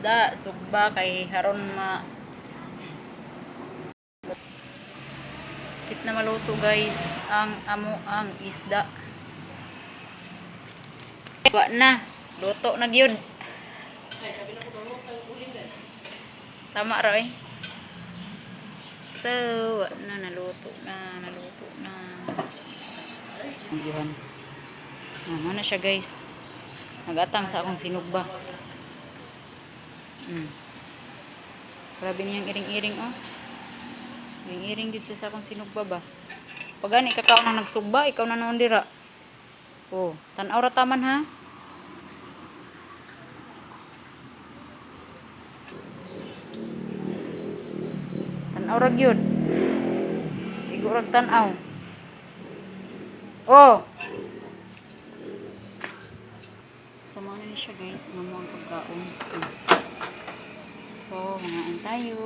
isda sugba kay haron hit na maluto guys ang ang isda. Wa na luto na gyud. Tama ra eh. So, naluto na. Ayan. Ano siya guys. Nagatang sa akong sinugba. Grabe niyang iring-iring oh. Iring-iring dito sa akong sinugba ba. Pag gani kakao na nagsugba, ikaw na noon dira. Oh, tan-aw ra taman ha. Tan-aw ra gyud. Igo ra tan-aw. Oh. Sama na ni siya guys, ang mga pagkaon. So, mangain tayo.